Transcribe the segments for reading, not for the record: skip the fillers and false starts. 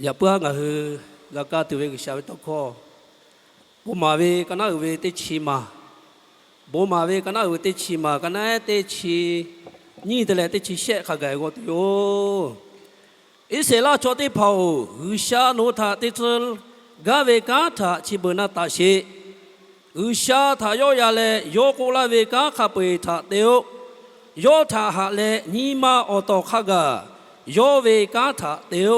อย่าเพื่องแล้วก็ตัวเองชาวตะคอบุมาเวกันน่าเวติชิมาบุมาเวกันน่าเวติชิมากันน่าติชินี่แต่ละติชิเชะข้าไก่ก็ตัวอิสระชดที่เผาอุชาโนธาติจลกาเวกาธาชิบนาตาเชอุชาธาโยยาเลโยโกลาเวกาข้าเปธาเตโยโยธาหะเลนีมาอโตข้ากาโยเวกาธาเตโย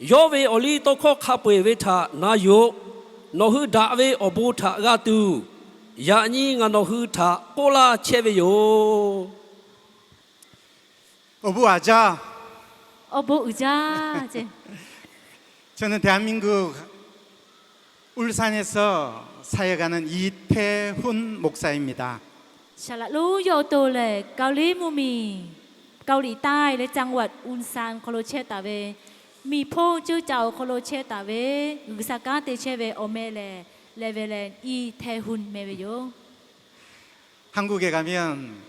โยเวอลีโตโคข้าเปเวธานาโยโนหืดาเวอบูธากาตูยานีงานโนหืธาโกลาเชเวโย어부아자 의자 제 저는 대한민국 울산에서 사역하는 이태훈 목사입니다. ฉลาดรู้โยโตเลยเกาหลีมูมีเกาหลีใต้และจังหวัดอุนซานโคโลเชตาเวมีพ่อชื่อเจ้าโคโลเชตาเวอุสากาเตเชเวโอเมเลเลเวเลอีเทหุนเมเวโย 한국에 가면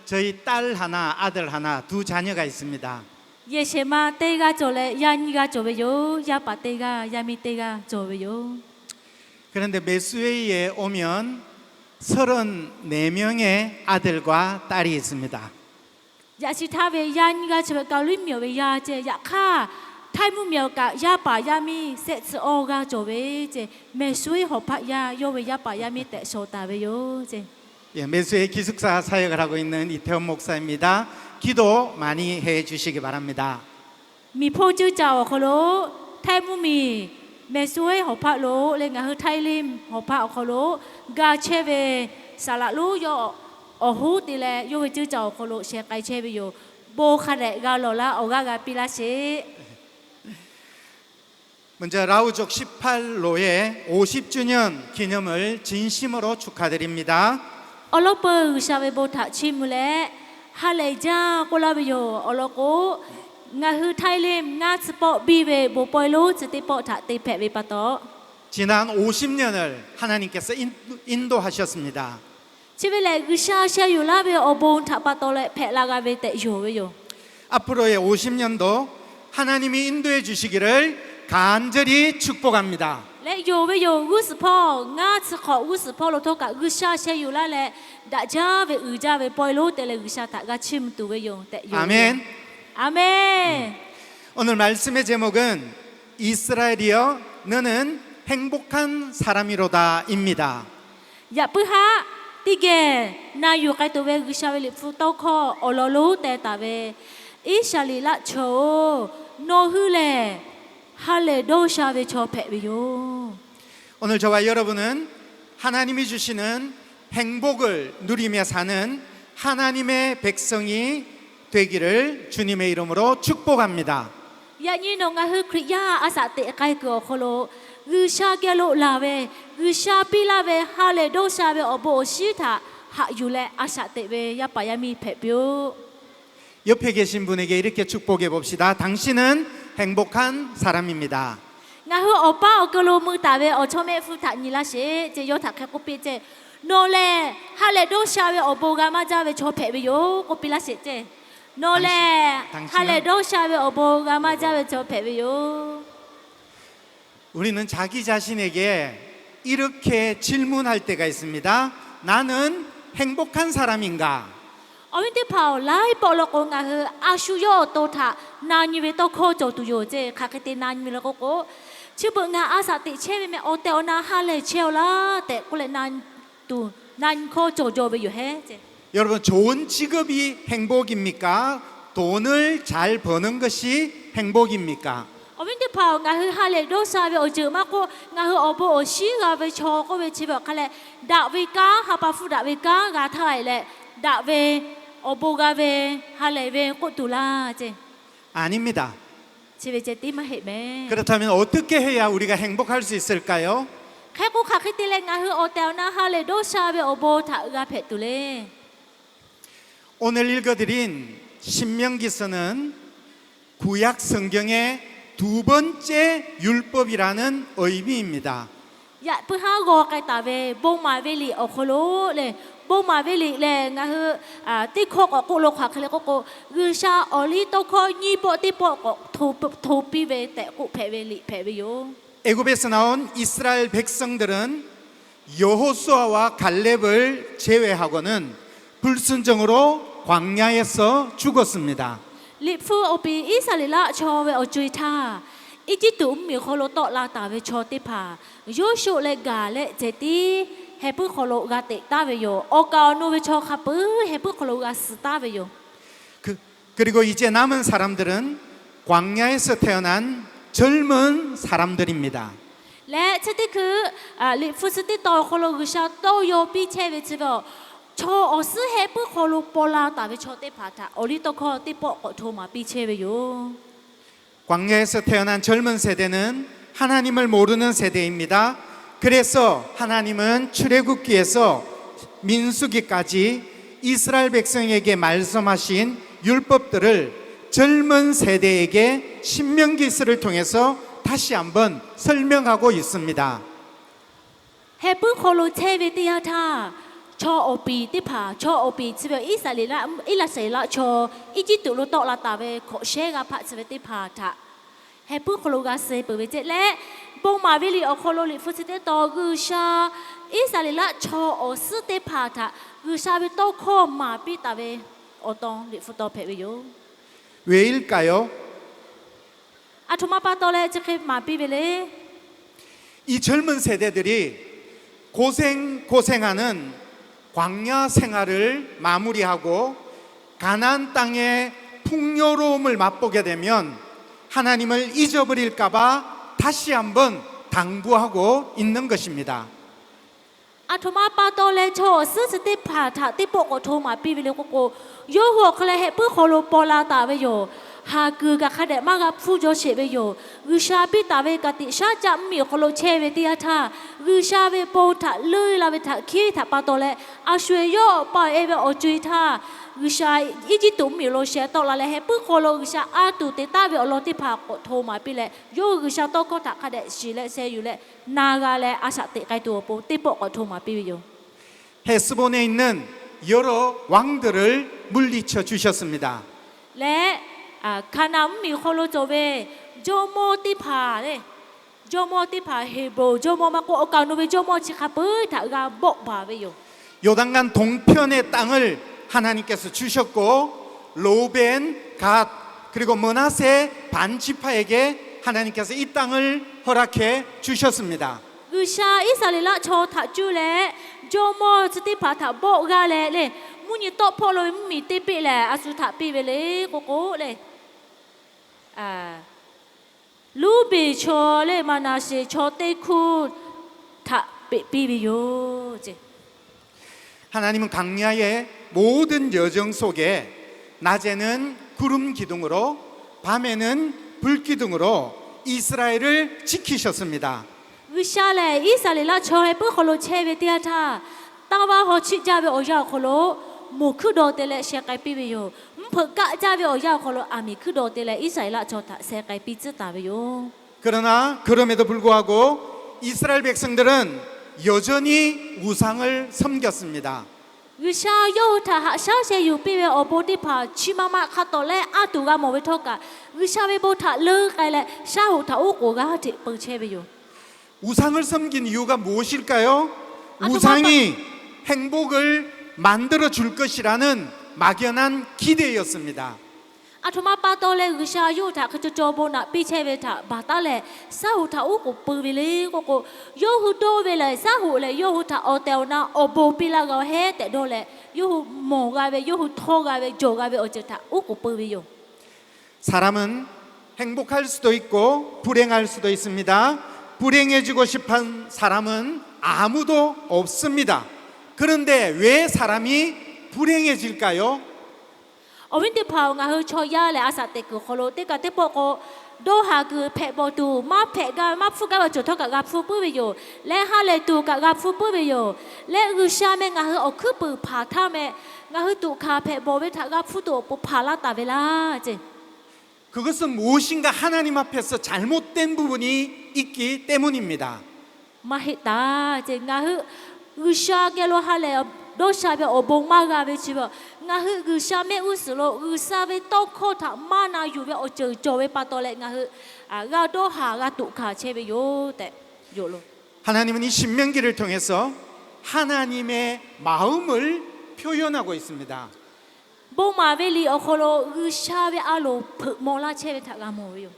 저희 딸 하나, 아들 하나, 두 자녀가 있습니다. เยเชมาเตกาโจเลยานีกาโจเวโยยาปาเตกายามิเตกาโจเวโย 그런데 메스웨이에 오면 34명의 아들과 딸이 있습니다. ยาชิทาเวยานีกาโจเวเกาหลีเมียวเวยาเจยาค่าไทยมุเมียวกะยาป่ายามีเซตโอกาโจเวเจเมซุยหอบพะยาโยเวยาป่ายามีเตโชตาเวโยเจ 예, 메스웨이 기숙사 사역을 하고 있는 이태원 목사입니다. 기도 많이 해 주시기 바랍니다. มีพ่อชื่อเจ้าโคโลไทยมุมีเมซุยหอบพะโลเลงาฮือไทยลิมหอบพะโคโลกาเชเวสาระลูโยอหูติเลโยเวชื่อเจ้าโคโลเชไกเชเวโยโบคาเดกาโลลาโอกากาปิลาเช 먼저 라우족 18로의 50주년 기념을 진심으로 축하드립니다. อโลเปอร์ชาเวโบทะชิมุเลฮาเลจาโกลาเบโยอโลโกงาฮือไทยลิมงาสปอบีเวโบปอยโลสติปอทะติเพเวปะโต 지난 50년을 하나님께서 인도하셨습니다. ชีวิตเลกุชาเชยูลาเวโอโบนทะปะโตเลเพลากาเวเตโยเวโย 앞으로의 50년도 하나님이 인도해 주시기를 간절히 축복합니다. และโยเวโยกุสพ่องาสขอกุสพ่อโลโทกะกุชาเชยูลาเลดะจาเวอืจาเวปอยโลเตเลกุชาตะกะชิมตุเวโยเตโย 아멘. อาเมน 오늘 말씀의 제목은 이스라엘이여 너는 행복한 사람이로다입니다. อย่าปึฮะติเกนาอยู่ไกตัวเวกุชาเวลิฟุโตคอโอโลลูเตตาเวอิชาลิละโชโนฮืเลฮาเลโดชาเวโชเพเวโย 오늘 저와 여러분은 하나님이 주시는 행복을 누리며 사는 하나님의 백성이 되기를 주님의 이름으로 축복합니다. ยะญีนงะฮือคริยาอาสาเตไกกอโคโลกุชาเกโลลาเวกุชาปิลาเวฮาเลโดชาเวอโบชิทาหะอยู่เลอาสาเตเวยะปายามีเพเปียว 옆에 계신 분에게 이렇게 축복해 봅시다. 당신은 행복한 사람입니다. งะฮืออป้าอโกโลมือตาเวอชอเมฟุทะญิลาเชเจโยทะแคกุปิเจโนเลฮาเลโดชาเวอโบกามาจาเวโชเพเวโยกุปิลาเชเจโนเลฮาเลโดชาเวอโบกามาจาเวโชเพเวโย 우리는 자기 자신에게 이렇게 질문할 때가 있습니다. 나는 행복한 사람인가? อวินติพาวไลปอลโกงะฮืออาชุโยโตทะนานิเวโตโคโจตุโยเจคาเคเตนานิเวโลโกโกชื่อเบงาอาสาติเชเวเมโอเตอนาฮาเลเชลลาแต่กุเลนันตูนันโคโจโจเวอยู่เฮเจ 여러분 좋은 직업이 행복입니까? 돈을 잘 버는 것이 행복입니까? อวินติพาวงะฮือฮาเลโดซาเวโอเจอมาโกงะฮืออโบโอชิกาเวโชโกเวชิเวคะเลดาเวกาฮาปาฟุดาเวกากาไทยเลดาเวโอโบกาเวฮาเลเวกุตุลาเจ 아닙니다. ชีวิตเจติมาเฮเม 그렇다면 어떻게 해야 우리가 행복할 수 있을까요? แค่กูขักให้ตีเลงาฮือโอเตลนาฮาเลโดชาเวโอโบทะกาเพตุเล 오늘 읽어드린 신명기서는 구약 성경의 두 번째 율법이라는 의미입니다. ยะปึฮาโกไกตาเวบงมาเวลีโอโคโลเล โบมาเวลิแลงะเฮติโคกโกโลขวาเคลโกโกกึชาอลิโตโคญีโปติโปกทูปีเวแต่กุเพเวลิเพเวโย 애굽에서 나온 이스라엘 백성들은 여호수아와 갈렙을 제외하고는 불순종으로 광야에서 죽었습니다. ลิฟูโอปีอิสราเอลชอเวอจุยทาอิจิตุมมีโคโลโตลาตาเวชอติพาโยชูเลกาเลเจติเฮปุโคโลกาเตตาเวโยโอกาโนเวชอคาปุเฮปุโคโลกาสตาเวโย 그리고 이제 남은 사람들은 광야에서 태어난 젊은 사람들입니다. และชติคือลิฟูสติโตโคโลกชาโตโยปีเชเวจิโวชออสเฮปุโคโลโปลาตาเวชอติพาทาโอลิโตโคติโปโกโทมาปีเชเวโย 광야에서 태어난 젊은 세대는 하나님을 모르는 세대입니다. 그래서 하나님은 출애굽기에서 민수기까지 이스라엘 백성에게 말씀하신 율법들을 젊은 세대에게 신명기서를 통해서 다시 한번 설명하고 있습니다. เฮปุโคโลเทเวติยาทาชอโอปีติพาชอโอปีจิเวอิสราเอลอิลาเซลชออิจิตุโลโตลาตาเวโคเชกาพะจิเวติพาทาเฮปุโคโลกาเซเปเวเจและบงมาวิลิโอโคโลลิฟุสิเตโตกุชาอิสราเอลชอโอสเตพาทากุชาเวโตโคมาปิตาเวโอตองลิฟุโตเพเวโย 왜일까요? อะทุมาปาโตเลจะเคมาปิเวเล 이 젊은 세대들이 고생하는 광야 생활을 마무리하고 가나안 땅의 풍요로움을 맛보게 되면 하나님을 잊어버릴까봐 다시 한번 당부하고 있는 것입니다. อะทุมาปาโตเลโชซึสติพาทาติโปโกโทมาปิเวเลโกโกโยหัวคเลเฮปุโคโลโปลาตาเวโยฮากือกะคาเดมากะฟูโจเชเวโยกุชาปิตาเวกะติชาจะมีโคโลเชเวติยาทากุชาเวโปทาลุยลาเวทาคีทาปาโตเลอาชเวโยปาเอเวโอจุยทากุชาอิจิตุมีโลเชโตลาเลเฮปุโคโลกุชาอาตุเตตาเวโอโลติพาโกโทมาปิเลโยกุชาโตโกทาคาเดชิเลเซยูเลนากาเลอาสะติไกตัวโปติโปโกโทมาปิเวโย 헤스본에 있는 여러 왕들을 물리쳐 주셨습니다. และคณะมีโคโลโจเวโจโมติพาเลยโจโมติพาเฮโบรโจโมมาโกโอกาโนเวโจโมชิคาเปถากาโบบาเวโย 요단강 동편의 땅을 하나님께서 주셨고 로벤, 갓 그리고 머나세 반지파에게 하나님께서 이 땅을 허락해 주셨습니다. กุชาอิสราเอลโชถาจูเลโจโมสติพาถาโบกาเลเลยมุนิโตโพโลมีติปิเลอสุถาปิเวเลโกโกเลยลูบิโชเลมานาเซโชเตคูถาปิบิโยเจ 하나님은 강야의 모든 여정 속에 낮에는 구름 기둥으로 밤에는 불 기둥으로 이스라엘을 지키셨습니다. วิชาเลอิสราเอลชอเฮปุโคโลเชเวติยาทาตาวาฮอชิจาเวโอยาโคโลมุคุโดเตเลเชไกปิเวโยมพกะจาเวโอยาโคโลอามิคุโดเตเลอิสราเอลชอทาเซไกปิจิตาเวโย 그러나 그럼에도 불구하고 이스라엘 백성들은 여전히 우상을 섬겼습니다. วิชาโยทาหะชาเชยูปิเวโอโปติพาชิมามาคาโตเลอาตุกาโมเวทอกะวิชาเวโบทาเลไกเลชาหูทาอุโกกะติเปเชเวโย 우상을 섬긴 이유가 무엇일까요? 우상이 행복을 만들어 줄 것이라는 막연한 기대였습니다. อะทุมาปาโตเลกุชาโยทาคจโจโบนะปิเชเวทาบาตาเลซาหูทาอุโกปืเวเลโกโกโยหูโตเวเลซาหูเลโยหูทาโอเตลนาโอโบปิลากาเฮเตโดเลโยหูโมกาเวโยหูโทกาเวโจกาเวโอเจทาอุโกปืเวโย 사람은 행복할 수도 있고 불행할 수도 있습니다. 불행해지고 싶은 사람은 아무도 없습니다. 그런데 왜 사람이 불행해질까요? อวินติพาวงาเฮชอยาและอาสาเตกุโคโลเตกะเตโปโกโดหาคือเพบอตูมาเพกามาฟุกะจุทอกะกาฟุปุเวโยและฮาเลตูกะกาฟุปุเวโยและกุชาเมงาเฮอคือปืผาทาเมงาเฮตุคาเพบอเวทากาฟุโตปุผาลาตาเวลาเจ 그것은 무엇인가 하나님 앞에서 잘못된 부분이 있기 때문입니다. มาเหตาเจงาเฮกุชาเกโลฮาเล都下边我帮妈个边去不，俺去个下面有时候个下边到考他妈那有边我就边把到来俺去啊，俺都下俺读卡车边有的有了。 하나님은 이 신명기를 통해서 하나님의 마음을 표현하고 있습니다. 帮妈边里我可能个下边阿罗莫拉车边他干么有？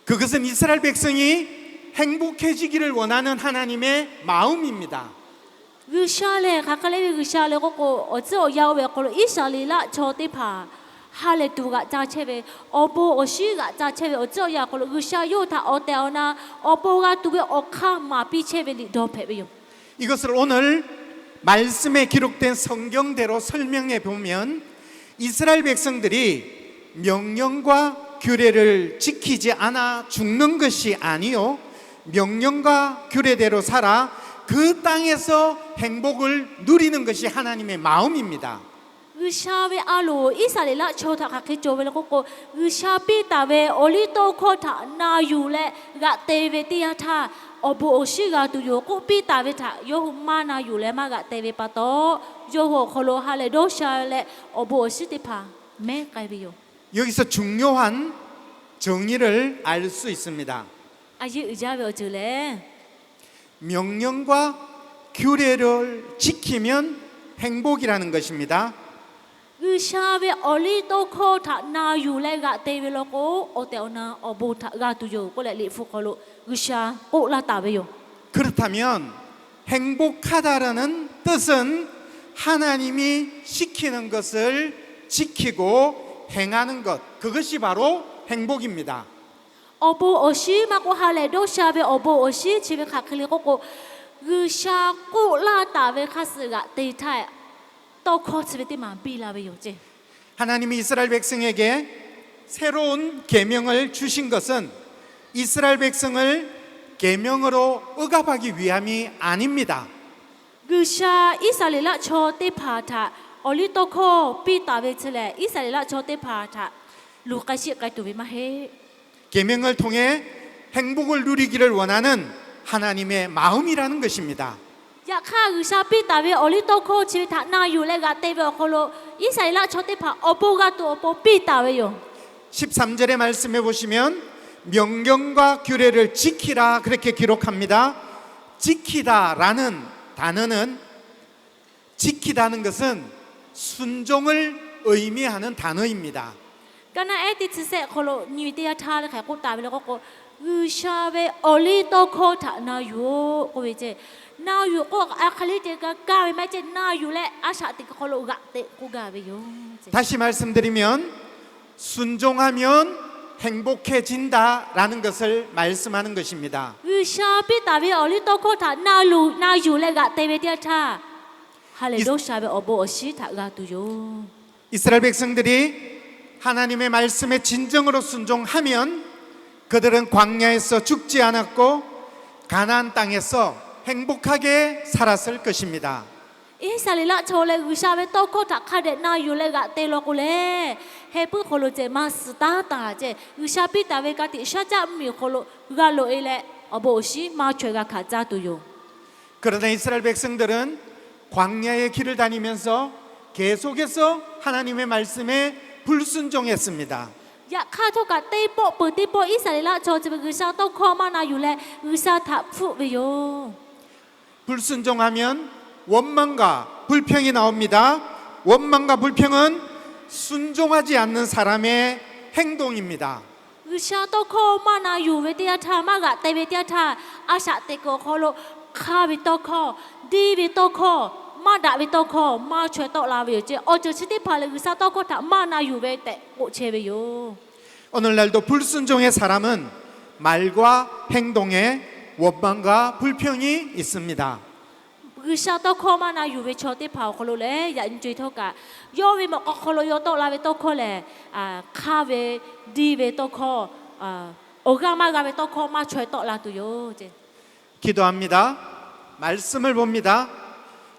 그것은 이스라엘 백성이 행복해지기를 원하는 하나님의 마음입니다. 个下来，看看那个下来，我只要要为可能一下来了，朝地爬，下来读个扎车边，我不我许个扎车边，我只要可能个下有他我掉那，我不个读个我看马比车边里多配边。 이것을 오늘 말씀에 기록된 성경대로 설명해 보면 이스라엘 백성들이 명령과 규례를 지키지 않아 죽는 것이 아니요 명령과 규례대로 살아 그 땅에서 행복을 누리는 것이 하나님의 마음입니다. 个下边阿罗一下来了，朝他看看周围了个下边大边，我里头看他那有嘞，个地边底下他。 我不我是个都有个比大卫他有马那有嘞嘛个大卫巴多有好可罗哈嘞多少嘞我不我是的怕没改变有 여기서 중요한 정의를 알 수 있습니다. 아직 의자be 어쩌래 명령과 규례를 지키면 행복이라는 것입니다. 의샤베 어리도 코타 나 유래가 대비로고 어때오나 어보타가 두요 꼬레 리푸콜로 의샤 꼬라타베요. 그렇다면 행복하다라는 뜻은 하나님이 시키는 것을 지키고 행하는 것 그것이 바로 행복입니다. 어보 어시 마고 할레도 샤베 어보 어시 집에 가클리고 의샤 꼬라타베 카스가 데이터에 또 코츠베티만 빌라베요지. 하나님이 이스라엘 백성에게 새로운 계명을 주신 것은 이스라엘 백성을 계명으로 억압하기 위함이 아닙니다. 그샤 이스라엘라 초대 파타 올리토코 피타베츠레 이스라엘라 초대 파타 루카시 까투비마해. 계명을 통해 행복을 누리기를 원하는 하나님의 마음이라는 것입니다. อยากฆ่าคือชาปิตาเวอลิโตโคชีวิตนาอยู่เลยกะเตเวโคโลอิสราเอลชอติพาอโปกะตัวอโปปิตาเวโย 13절의 말씀해 보시면 명령과 규례를 지키라 그렇게 기록합니다. 지키다라는 단어는 지키다는 것은 순종을 의미하는 단어입니다. ก็น่าเอติเสโคโลนิวิเตียทาเลยค่ะกูตาเวแล้วก็คือชาเวอลิโตโคทานาอยู่กูเวเจนาอยู่ก็อาคาลิเตกะกาเวไม่เจนาอยู่และอาชาติกโคโลกะเตกูกาเวโย 다시 말씀드리면 순종하면 행복해진다라는 것을 말씀하는 것입니다. คือชาปิตาเวอลิโตโคทานาอยู่เลยกะเตเวเตียทาฮาเลโดชาเวอโบอชิทากะตุโย 이스라엘 백성들이 하나님의 말씀에 진정으로 순종하면 그들은 광야에서 죽지 않았고 가나안 땅에서 행복하게 살았을 것입니다. อิสราเอลโชเลกุชาเวโตโคทักคาเดนาอยู่เลยกะเตโลกุเลเฮปุโคโลเจมาสตาตาเจกุชาปิตาเวกะติชาจามิโคโลกะโลเอเลอโบชิมาช่วยกะคาจาตุโย 그러나 이스라엘 백성들은 광야의 길을 다니면서 계속해서 하나님의 말씀에 불순종했습니다. อยากฆ่าเท่ากับเตโปเปิดเตโปอิสราเอลโชจะเป็นกุชาโตโคมานาอยู่เลยกุชาทับฟุเวโย 불순종하면 원망과 불평이 나옵니다. 원망과 불평은 순종하지 않는 사람의 행동입니다. กุชาโตโคมานาอยู่เวเตียทามากะเตเวเตียทาอาชาเตโกโคโลคาเวโตโคดีเวโตโคมาดาเวโตโคมาช่วยโตลาเวเจอจะชิติพาเลกุชาโตโคทามานาอยู่เวเตโกเชเวโย 오늘날도 불순종의 사람은 말과 행동에 원망과 불평이 있습니다. กุชาโตโคมานาอยู่เวโชติพาโคโลเลอย่าอินจุยเท่ากับโยเวมกโคโลโยโตลาเวโตโคเลคาเวดีเวโตโคโอกามากาเวโตโคมาช่วยโตลาตุโยเจ 기도합니다. 말씀을 봅니다.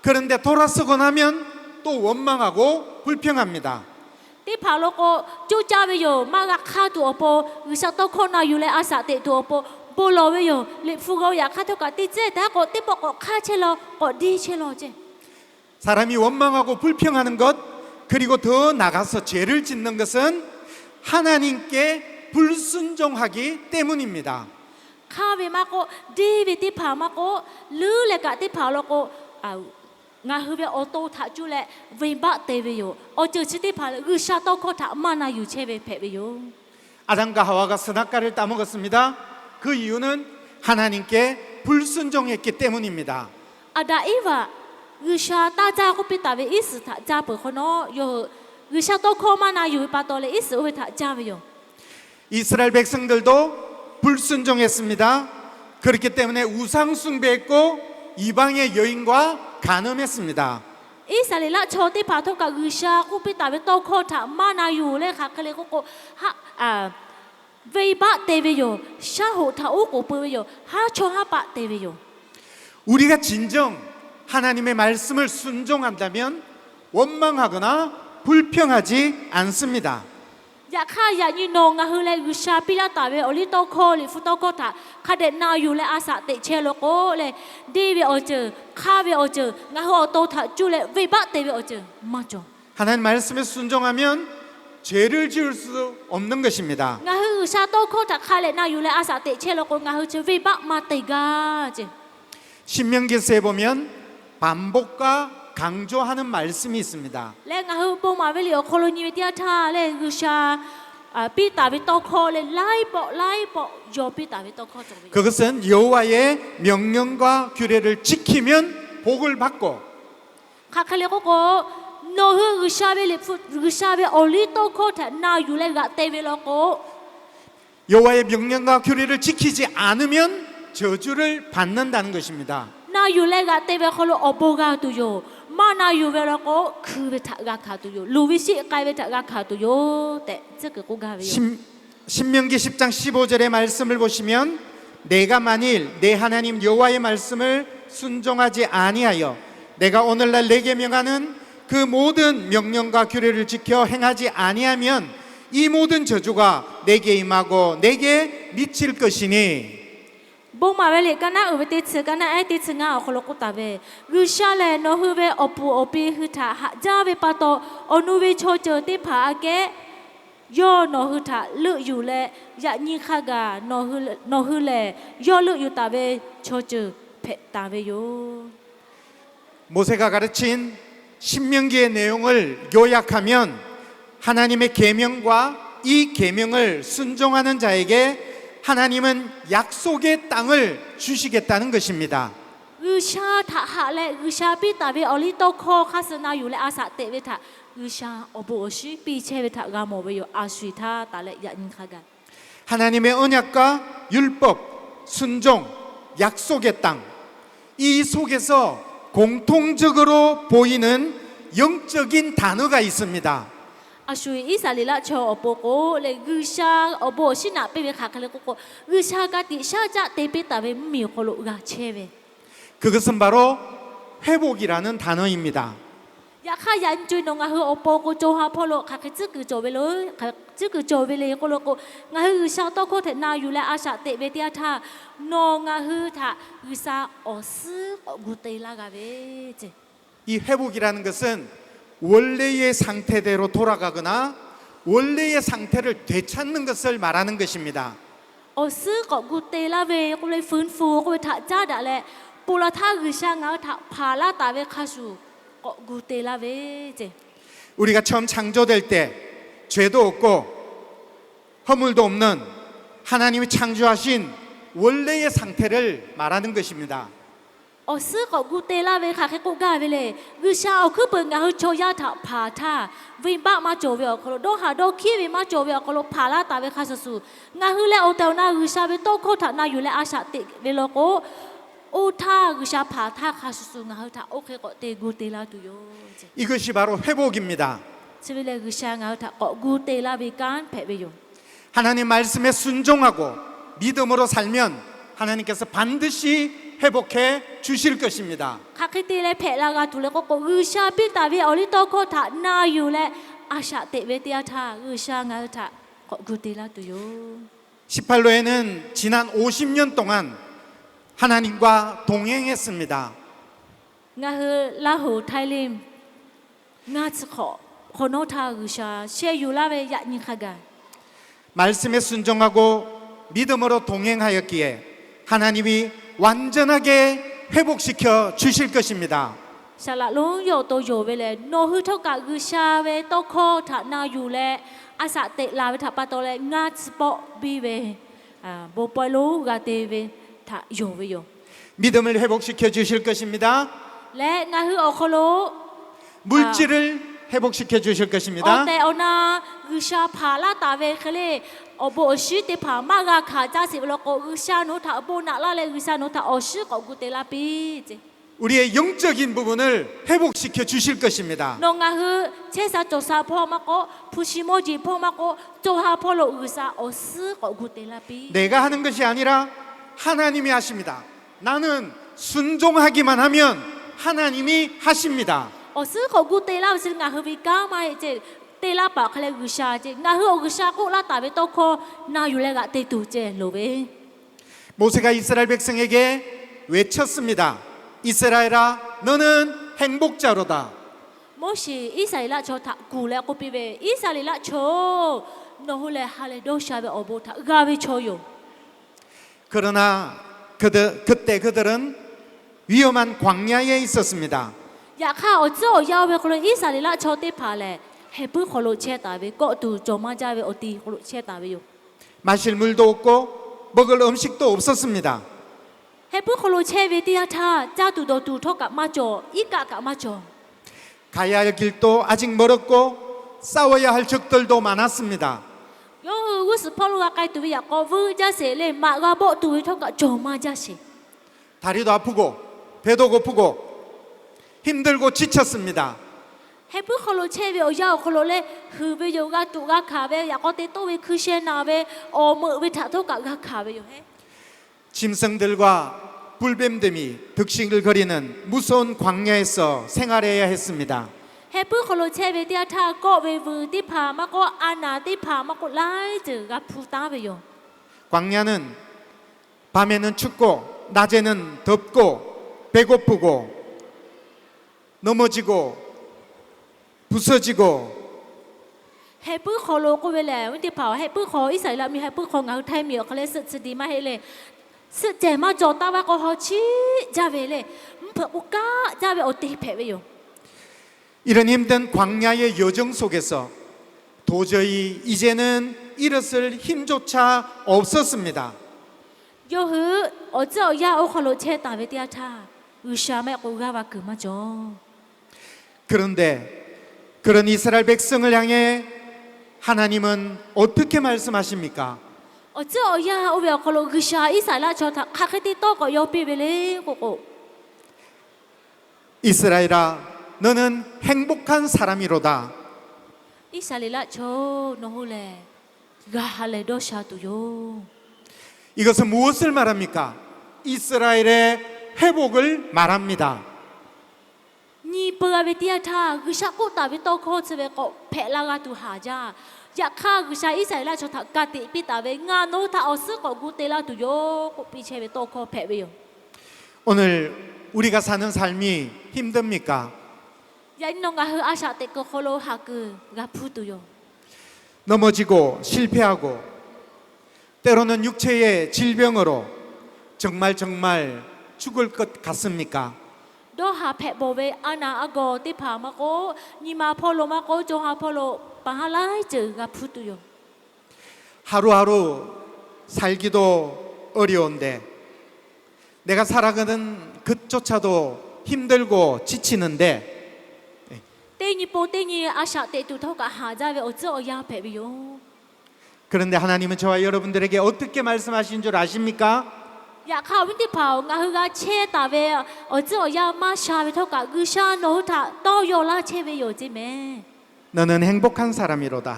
그런데 돌아서고 나면 또 원망하고 불평합니다. ที่พาโลโกจูจ้าเวโยมากะฆ่าตัวโปกุชาโตโคนาอยู่เลอาสาเตตัวโปโปโลเวโยลิฟูโกอยากฆ่าเท่ากับติเจแต่ก็ติบอกก็ฆ่าเชโลก็ดีเชโลเจ 사람이 원망하고 불평하는 것, 그리고 더 나가서 죄를 짓는 것은 하나님께 불순종하기 때문입니다. ข้าเวมาโกดีเวติผามาโกลือเลกะติผาโลโกงาฮือเวโอโตทะจุเลเวบะเตเวโยโอเจชิติผาลือชาโตโคทะมานาอยู่เชเวเพเวโย 아담과 하와가 선악과를 따먹었습니다. 그 이유는 하나님께 불순종했기 때문입니다. อาดาอีวะลือชาตาจาโกปิตาเวอิสทะจาเปโคโนโยลือชาโตโคมานาอยู่ปาโตเลอิสเวทะจาเวโย 이스라엘 백성들도 불순종했습니다. 그렇기 때문에 우상 숭배했고 이방의 여인과 간음했습니다. อิสราเอลโชติผาทกับลือชาโกปิตาเวโตโคทะมานาอยู่เลยค่ะก็เลยโกฮะเวบะเตเวโยชาโหทะอุโกเปเวโยฮาโชฮะปะเตเวโย 우리가 진정 하나님의 말씀을 순종한다면 원망하거나 불평하지 않습니다. อยากข้าอยากยืนงงฮือเลยกุชาปิลาตาเวอลิโตโคลิฟุโตโคตาคาเดนาอยู่เลยอาสาเตเชโลโกเลยดีเวโอเจอข้าเวโอเจองาฮูโอโตทาจูเลยวิบะเตเวโอเจอมาจอ 하나님 말씀에 순종하면 죄를 지을 수 없는 것입니다. งาฮือชาโตโคตาคาเลนาอยู่เลยอาสาเตเชโลโกงาฮือเจวิบะมาเตกาเจ 신명기서에 보면 반복과 강조하는 말씀이 있습니다. และงาฮือปูมาเวลิโอโคโลนีเวติอาทาเลยกุชาปิตาเวโตโคเลยไล่ปอโยปิตาเวโตโคจง 그것은 여호와의 명령과 규례를 지키면 복을 받고 ข้าเขาเรียกว่าโนฮือกุชาเวลิฟุกุชาเวอลิโตโคตานาอยู่เลยกะเตเวโลโก 여호와의 명령과 규례를 지키지 않으면 저주를 받는다는 것입니다. นาอยู่เลยกะเตเวโคโลอโปกาตุโยมานาอยู่เวโลโกคือเวทะกะคาตุโยลูวิชิไกเวทะกะคาตุโยแต่这个กูกาเวโย 신명기 10장 15절의 말씀을 보시면 내가 만일 내 하나님 여호와의 말씀을 순종하지 아니하여 내가 오늘날 내게 명하는 그 모든 명령과 규례를 지켜 행하지 아니하면 이 모든 저주가 내게 임하고 내게 미칠 것이니 บ่มาเวลิกะนะอุเวติสึกะนะไอติสึงาโคโลกุตาเวกุชาเลโนฮืเวอปูอปีฮึทาหะจาเวปะโตอนุเวโชเจติผาเกโยโนฮึทาลึอยู่เลยะญิคะกาโนฮึเลโยลึอยู่ตาเวโชเจเพตาเวโย 모세가 가르친 신명기의 내용을 요약하면 하나님의 계명과 이 계명을 순종하는 자에게 하나님은 약속의 땅을 주시겠다는 것입니다. กุชาทะหะเลกุชาปิตาเวอลิโตโคคาสนาอยู่เลอาสาเตเวทะกุชาอโบชิปีเชเวทะกาโมเวโยอาสุทาตาเลยะญิคะกา 하나님의 언약과 율법, 순종, 약속의 땅, 이 속에서 공통적으로 보이는 영적인 단어가 있습니다. อาชุยอิสาลิละโชอโปโกเลกุชาอโบชินะเปเวคาคาเลโกโกกุชากาติชาจะเตเปตาเวมิโคโลกาเชเว 그것은 바로 회복이라는 단어입니다. อยากข้ายันจุยนงาฮืออโปโกโจฮาพอโลคาคจึกโจเวโลคาจึกโจเวเลโกโลโกงาฮือชาโตโคเทนาอยู่และอาชาเตเวติอาทานงาฮือทากุซาออซึกุเตลากาเวเจ 이 회복이라는 것은 원래의 상태대로 돌아가거나 원래의 상태를 되찾는 것을 말하는 것입니다. ออซึกกุเตลาเวก็เลยฟื้นฟูก็ไปทะจ้าดะแลปุระทากุชางาทะพาลาตาเวคาชูก็กุเตลาเวเจ 우리가 처음 창조될 때 죄도 없고 허물도 없는 하나님이 창조하신 원래의 상태를 말하는 것입니다. ออซึกกุเตลาเวค่ะแค่กุกาเวเลยกุชาเอาคือเปิงงาฮือโชยาทะพาทาวิบะมาโจเวอโคโลโดหาโดคีเวมาโจเวอโคโลพาลาตาเวคาสูงาฮือและเอาเตวนากุชาเวโตโคทะนาอยู่และอาชาติเวโลโกอุทากุชาพาทาคาสูงาฮือทะโอเคก็เตกุเตลาตุโย 이것이 바로 회복입니다. ชิวิเลกุชางาฮือทะก็กุเตลาเวกันเพเวโย 하나님 말씀에 순종하고 믿음으로 살면 하나님께서 반드시 회복해 주실 것입니다. คาคิตีเลเพลากาตุเลก็กุชาปิตาเวอลิโตโคทะนาอยู่และอาชาเตเวติอาทากุชางาฮือทะก็กุเตลาตุโย 18로에는 지난 50년 동안 하나님과 동행했습니다. งาฮือลาหูไทยลิมงาจะขอคนโนทากุชาเชยูลาเวยะนิขกา 말씀에 순종하고 믿음으로 동행하였기에 하나님이 완전하게 회복시켜 주실 것입니다. ชาละลุงโยโตโยเวเลยโนฮือเท่ากับกุชาเวโตโคทานาอยู่และอาสาเตลาเวทาปาโตเลงาสปอบีเวโบปอยลูกาเตเวทาโยเวโย 믿음을 회복시켜 주실 것입니다. และงาฮือโอโคโล 물질을 회복시켜 주실 โอ 것입니다. เตอนากุชาพาลาตาเวเคเลโอโบอชิเตพามากาขาจ้าสิบโลโกกุชาโนทาโบนาลาเลกุชาโนทาโอชิกอกุเตลาปีเจ 우리의 영적인 부분을 회복시켜 주실 것입니다. นงาฮือเชซาโจซาพ่อมาโกพุชิโมจิพ่อมาโกโจฮาพ่อโลกุชาโอซึกอกุเตลาปี 내가 하는 것이 아니라 하나님이 하십니다. 나는 순종하기만 하면 하나님이 하십니다. โอซึกอกุเตลาซึงาฮือวิกามาเจเตลาปะเคเลกุชาเจงาฮืออกุชาโกลาตาเวโตโคนาอยู่เลกะเตตูเจโลเว 모세가 이스라엘 백성에게 외쳤습니다. 이스라엘아 너는 행복자로다. โมชีอิสราเอลชอทะกูแล้วก็ปีเวอิสราเอลชอโนฮูเลฮาเลโดชาเวอโบทะกาเวชอโย 그러나 그때 그들은 위험한 광야에 있었습니다. อยากข้าเอาเจ้ายาวเวคนอิสราเอลชอเตพาเลเฮปุคนโลเชตาเวก็ตูโจมาจาเวอตีคนโลเชตาเวโย 마실 물도 없고 먹을 음식도 없었습니다. เฮปุคนโลเชเวติยาทาเจ้าตูโดตูทอกับมาจออีกะกับมาจอ 가야 할 길도 아직 멀었고 싸워야 할 적들도 많았습니다. โยวุสพอลูกไกตูอยากก็วืจะเสเลมากาโบตูทอกับโจมาจาเส 다리도 아프고 배도 고프고 힘들고 지쳤습니다. เฮปุคนโลเชเวอยาวคนโลเลฮือเวโยกาตูกาขาเวอยากก็เตโตเวคือเชนาเวโอมือเวทะทอกับกาขาเวโยเฮ 짐승들과 불뱀됨이 득식을 거리는 무서운 광야에서 생활해야 했습니다. เฮปุคนโลเชเวเตียทาก็เววือที่พามาก็อานาที่พามาก็ไล่จือกับผู้ตาไปโย 광야는 밤에는 춥고 낮에는 덥고 배고프고 넘어지고 부서지고 เฮปุคนโลก็เวลาวันที่เผาเฮปุคออิสราเอลมีเฮปุของเขาไทยมีเขาเลยสุดดีมาให้เลยสุดเจมาจอตาว่าก็เขาชี้จาเวเลยเผื่ออุกาจาเวอตีเพไปโย 이런 힘든 광야의 여정 속에서 도저히 이제는 일어설 힘조차 없었습니다. โยฮือโอเจ้ายาโอคนโลเชตาเวเตียทาอุชาแม่กูกาว่าคือมาจอ 그런데 그런 이스라엘 백성을 향해 하나님은 어떻게 말씀하십니까? โอเจ้ายาโอเวคนโลกุชาอิสราเอลชอทาคาคติโตก็โยปีเวเลยกูกู 이스라엘아 너는 행복한 사람이로다. อิสราเอลโชโนฮูเลกาฮาเลโดชาตุโย 이것은 무엇을 말합니까? 이스라엘의 회복을 말합니다. นี่เปอเวเตียทากุชากุตาวิโตโคเสเวก็เพลากาตุหาจาอยากฆ่ากุชาอิสราเอลชอทากาติปิตาเวงานโนทาเอาซึกกุเตลาตุโยกุปิเชเวโตโคเพเวโย 오늘 우리가 사는 삶이 힘듭니까? ยายนงกาเฮอาชาเตโกโคโลฮากือกาพูตุโย 넘어지고 실패하고 때로는 육체의 질병으로 정말 죽을 것 같습니까? โดหาเพโบเวอานาอากอติผามาโกนีมาพอโลมาโกโจฮาพอโลปะฮาไลจือกาพูตุโย 하루하루 살기도 어려운데 내가 살아가는 그조차도 힘들고 지치는데 เตญิโปเตญิอาชาเตตุเท่ากับหาจาเวโอเจอยาเพเวโย 그런데 하나님은 저와 여러분들에게 어떻게 말씀하신 줄 아십니까? อยากเข้าวิธีเผางาฮือกาเชตาเวโอเจอยามาชาเวเท่ากับกุชาโนทาโตโยลาเชเวโยจิเม 너는 행복한 사람이로다.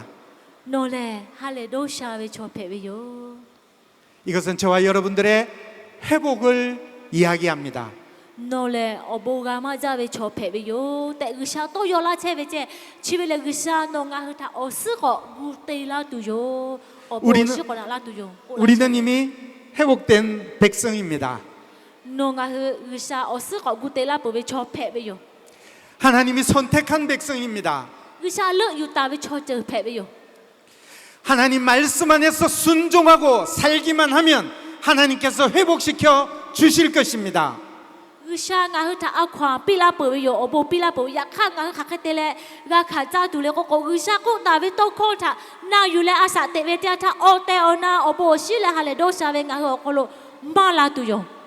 โนเลฮาเลโดชาเวโชเพเวโย 이것은 저와 여러분들의 회복을 이야기합니다. โนเลอโบกามาจาเวโชเพเวโยแต่กุชาโตโยลาเชเวเจชีเวเลกุชาโนงาฮือทาโอซึกอกูเตลาตุโยโอโบซึกอนาลาตุโย 우리는 이미 회복된 백성입니다. โน 노가 의사 어스가 구텔라 보베 초패베요 하나님이 선택한 백성입니다. 의사 르 유타베 초저 패베요 하나님 말씀 안에서 순종하고 살기만 하면 하나님께서 회복시켜 주실 것입니다. 의사 나흐타 아ኳ 필라 보베요 오보 필라 보 약한 가 카케텔레 가 카자 둘레 고고 의사 고 나베 토코타 나 유레 아사 테베티아타 오테오나 오보 실레 할레 도사베 나흐 콜로 말라투요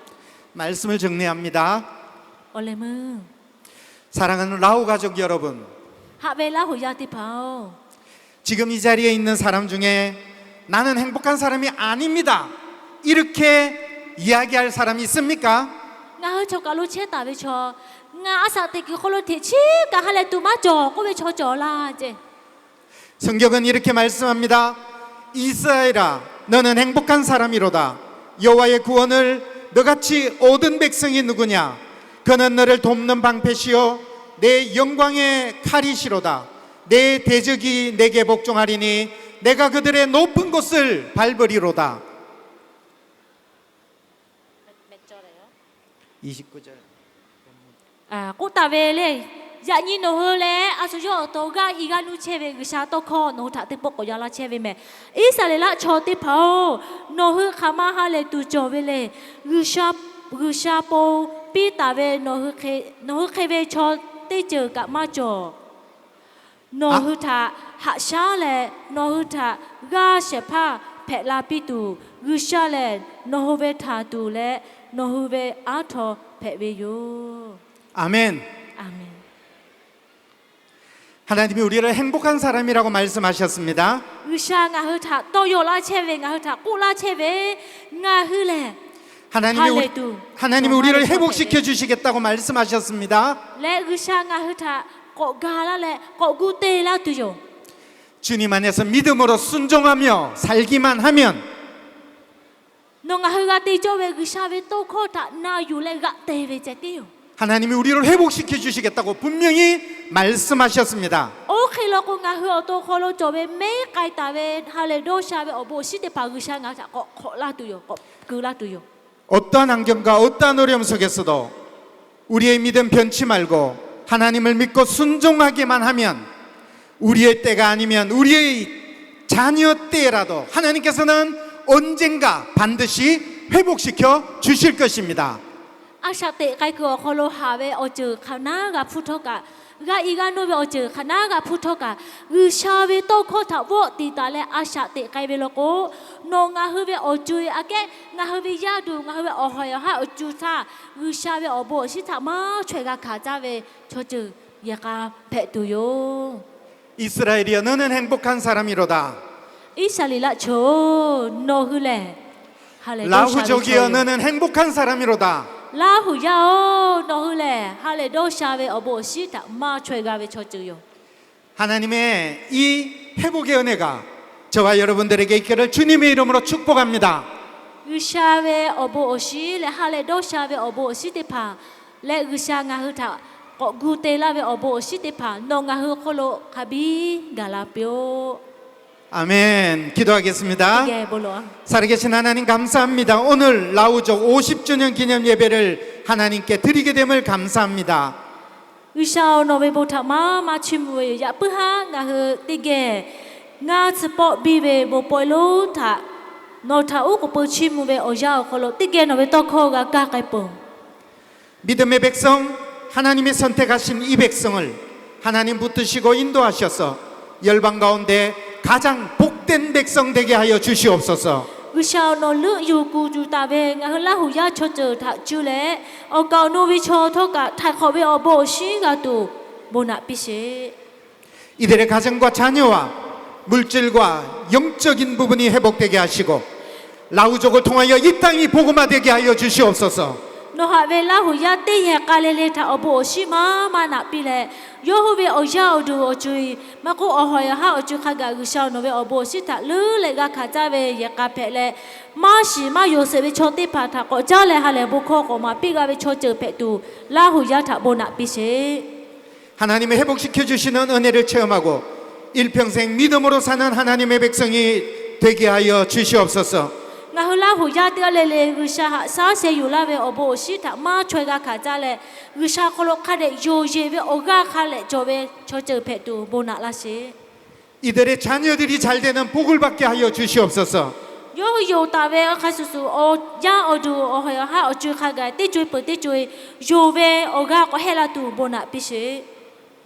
말씀을 정리합니다. 올레무 사랑하는 라우 가족 여러분, 하벨라 호야티파오 지금 이 자리에 있는 사람 중에 나는 행복한 사람이 아닙니다, 이렇게 이야기할 사람이 있습니까? nga cho cả lô chết tại vì cho nga sao thì cái lô thiệt chi cả hai lại tụi má trò có về cho là chứ 성경은 이렇게 말씀합니다. 이스라엘아, 너는 행복한 사람이로다. 여호와의 구원을 너같이 얻은 백성이 누구냐? 그는 너를 돕는 방패시요 내 영광의 칼이시로다. 내 대적이 내게 복종하리니 내가 그들의 높은 곳을 밟으리로다. 29절. à cô ta về lên dạ như nó hơi lẽ à số giờ tôi ga ý ga nu che về cái sao tôi kho nó thả tiếp bốc của gia la che về mẹ ý sao lại là cho tiếp phao nó hơi khám ha lại tu cho về lên gư sa po pi ta về nó hơi khe về cho tê chờ cả ma cho nó hơi thả hạ sa lại nó hơi thả ga sẽ pha phe la pi tu gư sa lại nó hơi về thả tu lại nó hơi về á thọ phe về yo 아멘. 아멘. 하나님이 우리를 행복한 사람이라고 말씀하셨습니다. 의사 nga hư thà toyola cheve nga hư thà kula cheve nga hư le 하나님이 우리를 회복시켜 주시겠다고 말씀하셨습니다. le 의사 nga hư thà ko gala le ko gute la tuyo 주님 안에서 믿음으로 순종하며 살기만 하면 no nga hư ga ti cho ve 의사 ve to kho thà na yu le ga te ve che tiyo 하나님이 우리를 회복시켜 주시겠다고 분명히 말씀하셨습니다. o khi lo ko nga hư to kho lo cho ve me kai ta ve ha le do sha ve obo si te pa 의사 nga thà ko kho la tuyo ko ku la tuyo 어떠한 환경과 어떠한 어려움 속에서도 우리의 믿음 변치 말고 하나님을 믿고 순종하기만 하면 우리의 때가 아니면 우리의 자녀 때라도 하나님께서는 언젠가 반드시 회복시켜 주실 것입니다. 아샤 때 가이고 콜로 하베 어즈 카나가 푸토가 가 이가노베 어즈 카나가 푸토가 의샤베 또코타 워 디달레 아샤 때 가이베로고 노가 흐베 어주이 아게 가 흐베 야두 가 흐베 어허야 하 어주사 의샤베 어보 시타마 최가 가자베 저즈 야가 베두요 이스라엘이여 너는 행복한 사람이로다. 이살리라 조 노흐레 라후족이여 너는 행복한 사람이로다. 라후야오 너흘레 할레도 샤베 어보 시타 마 최가베 쳐주요 하나님의 이 회복의 은혜가 저와 여러분들에게 있기를 주님의 이름으로 축복합니다. 의샤베 어보 오시 레 할레도 샤베 어보 오시테파 레 의샤가 흐타 구테라베 어보 오시테파 농가 흐콜로 가비 갈라뼈 아멘. 기도하겠습니다. 이게 뭘로 살아계신 하나님 감사합니다. 오늘 라우족 50주년 기념 예배를 하나님께 드리게 됨을 감사합니다. 의샤오 노베 보타마 마침무에 야쁘하 나흐 띠게 나 스포 비베 보포로 타 노타우 고포 침무베 오자오 콜로 띠게 노베 토코가 가까이뽕 믿음의 백성, 하나님이 선택하신 이 백성을 하나님 붙드시고 인도하셔서 열방 가운데 가장 복된 백성 되게 하여 주시옵소서. 의샤오 노르 유구 주타베 나흐라 후야 초저 타 줄레 어가오 노비 초토가 타코베 어보 시가도 모나 비시 이들의 가정과 자녀와 물질과 영적인 부분이 회복되게 하시고 라우족을 통하여 이 땅이 복음화되게 하여 주시옵소서. 노하벨라 후야 때야 깔레레 타 어보 시마 마나 비레 요호베 어샤오두 어주이 마고 어허야 하 어주 카가 의샤오 노베 어보 시타 르레가 가자베 예카페레 마시마 요세베 초티파타 거자레 할레 보코고마 삐가베 초저페두 라후야 타 모나 비시 하나님의 회복시켜 주시는 은혜를 체험하고 일평생 믿음으로 사는 하나님의 백성이 되게 하여 주시옵소서. ငါဟလာဟိုရတဲ့လေလေဂရှာဟာစားစေယူလာပဲအဘောရှိတာမချွေကခါကြလေဂရှာခလုတ်ခတဲ့ယိုယေပဲဩကခလေကြောပဲချောချဖက်တူဘုနာလာရှေ 이들의 자녀들이 잘 되는 복을 받게 하여 주시옵소서. ယောယိုတာပဲအခါဆူဆူအောယာအောဒူအောဟယာဟာအချွေခါကတိကျွေပတိကျွေယိုပဲဩကကိုဟဲလာတူဘုနာပိရှေ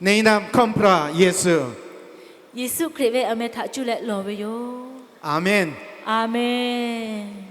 내 이남 컴프라 예수. ယေစုခရစ်ပဲအမေထကျူလက်လော်ပဲယော 아멘. အာမင်